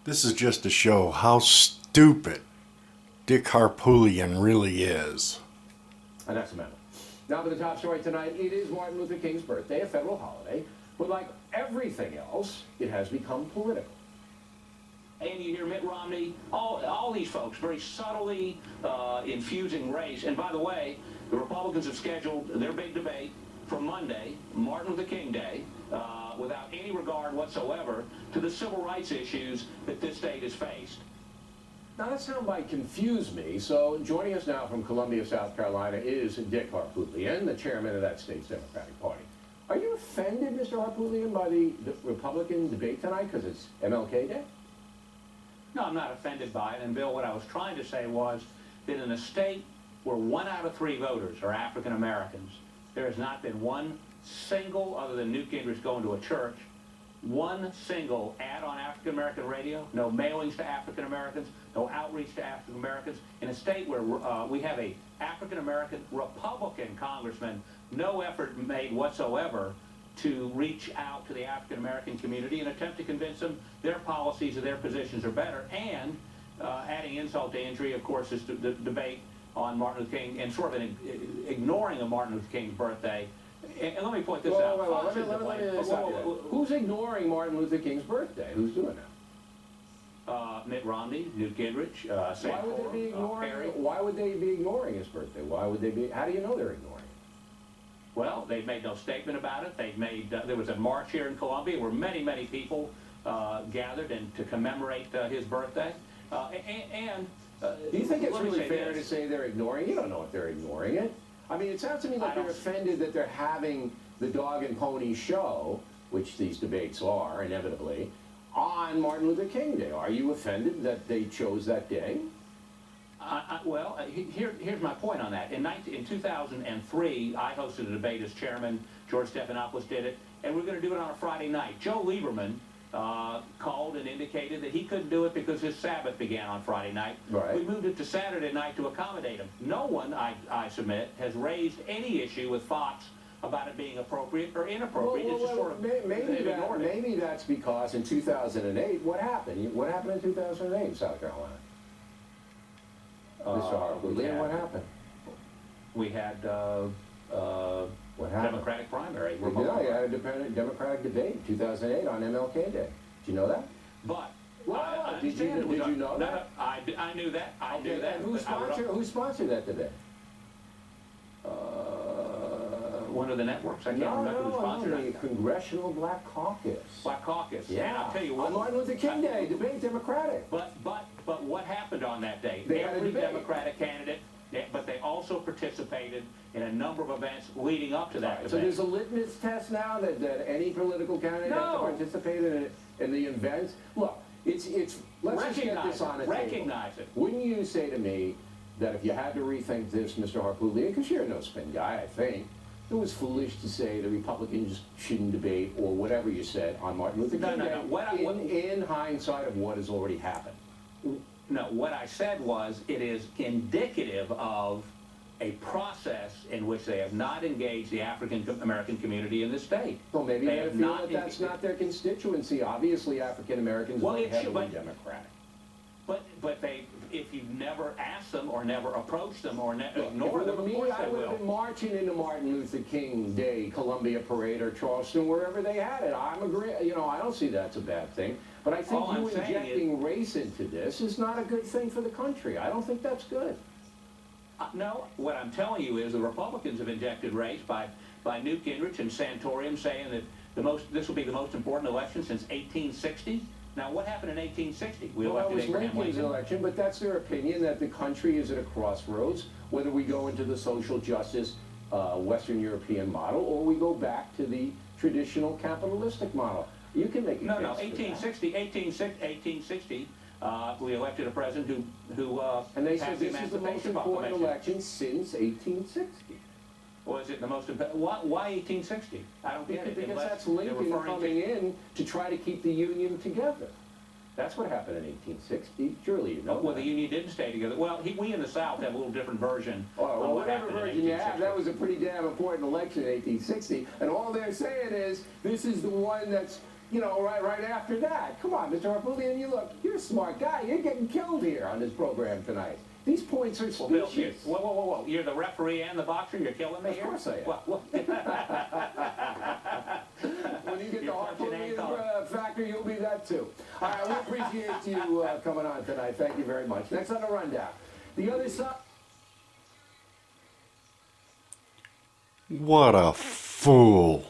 This is just to show how stupid Dick Harpootlian really is. And that's a memo. Now to the top story tonight. It is Martin Luther King's birthday, a federal holiday. But like everything else, it has become political. And you hear Mitt Romney, all these folks very subtly infusing race. And by the way, the Republicans have scheduled their big debate for Monday, Martin Luther King Day, without any regard whatsoever to the civil rights issues that this state has faced. Now that soundbite confused me, so joining us now from Columbia, South Carolina is Dick Harpootlian, the chairman of that state's Democratic Party. Are you offended, Mr. Harpootlian, by the Republican debate tonight because it's MLK Day? No, I'm not offended by it. And Bill, what I was trying to say was that in a state where 1 out of 3 voters are African Americans, there has not been one single, other than Newt Gingrich going to a church, one single ad on African American radio, no mailings to African Americans, no outreach to African Americans. In a state where we have a African American Republican congressman, no effort made whatsoever to reach out to the African American community and attempt to convince them their policies and their positions are better. And adding insult to injury, of course, is the debate on Martin Luther King and sort of ignoring of Martin Luther King's birthday. And let me point this out. Who's ignoring Martin Luther King's birthday? Who's doing that? Mitt Romney, Newt Gingrich, Why would they be ignoring? Why would they be ignoring his birthday? Why would they be? How do you know they're ignoring it? Well, they've made no statement about it. They've made. There was a march here in Columbia where many people gathered and to commemorate his birthday. Do you think it's really fair to say they're ignoring? You don't know if they're ignoring it. I mean, it sounds to me like they're offended that they're having the dog and pony show, which these debates are, inevitably, on Martin Luther King Day. Are you offended that they chose that day? Well, here's my point on that. In 2003, I hosted a debate as chairman. George Stephanopoulos did it, and we're going to do it on a Friday night. Joe Lieberman called and indicated that he couldn't do it because his Sabbath began on Friday night. Right. We moved it to Saturday night to accommodate him. No one, I submit, has raised any issue with Fox about it being appropriate or inappropriate. It's just sort of maybe that's because in 2008, what happened? What happened in 2008 in South Carolina? Mr. Harpootlian, what happened? We had what happened? Democratic primary. Yeah, you had a Democratic debate in 2008 on MLK Day. Did you know that? But did you know that? No, I knew that. I knew that. And who sponsored that debate? One of the networks. I can't remember who sponsored it. The Congressional Black Caucus. Black Caucus. Yeah. And I'll tell you what. On Martin Luther King Day, debate Democratic. But what happened on that day? They had a Every debate. Democratic candidate, but they also participated in a number of events leading up to that debate. So there's a litmus test now that any political candidate has to participate in the events? Look, let's just get this on a table. Recognize it. Wouldn't you say to me that if you had to rethink this, Mr. Harpootlian, because you're a no-spin guy, I think, it was foolish to say the Republicans shouldn't debate or whatever you said on Martin Luther King Day in hindsight of what has already happened? No, what I said was it is indicative of a process in which they have not engaged the African American community in the state. Well, maybe they feel that that's not their constituency. Obviously, African Americans are heavily Democratic. But if you've never asked them or never approached them or ignored them, of course I would have been marching into Martin Luther King Day, Columbia Parade, or Charleston, wherever they had it. I'm agree. I don't see that's a bad thing. But I think you injecting race into this is not a good thing for the country. I don't think that's good. No, what I'm telling you is the Republicans have injected race by Newt Gingrich and Santorum saying that this will be the most important election since 1860. Now, what happened in 1860? We elected Abraham Lincoln. Election, but that's their opinion that the country is at a crossroads, whether we go into the social justice Western European model or we go back to the traditional capitalistic model. You can make a case. No, 1860, we elected a president who and they said this is the most important election since 1860. Was it the most important? Why 1860? I don't get it. Because that's Lincoln coming in to try to keep the Union together. That's what happened in 1860. Surely you know. Well, the Union didn't stay together. Well, we in the South have a little different version. Well, whatever version you have, that was a pretty damn important election in 1860. And all they're saying is this is the one that's you know, right after that. Come on, Mr. Harpootlian, you're a smart guy. You're getting killed here on this program tonight. These points are Well, Bill, specious. whoa. You're the referee and the boxer? You're killing me Of here? course I am. Well, When you get the You're punching and Harpootlian factor, you'll be that too. All right, we appreciate you coming on tonight. Thank you very much. Next on the rundown, the other side. What a fool.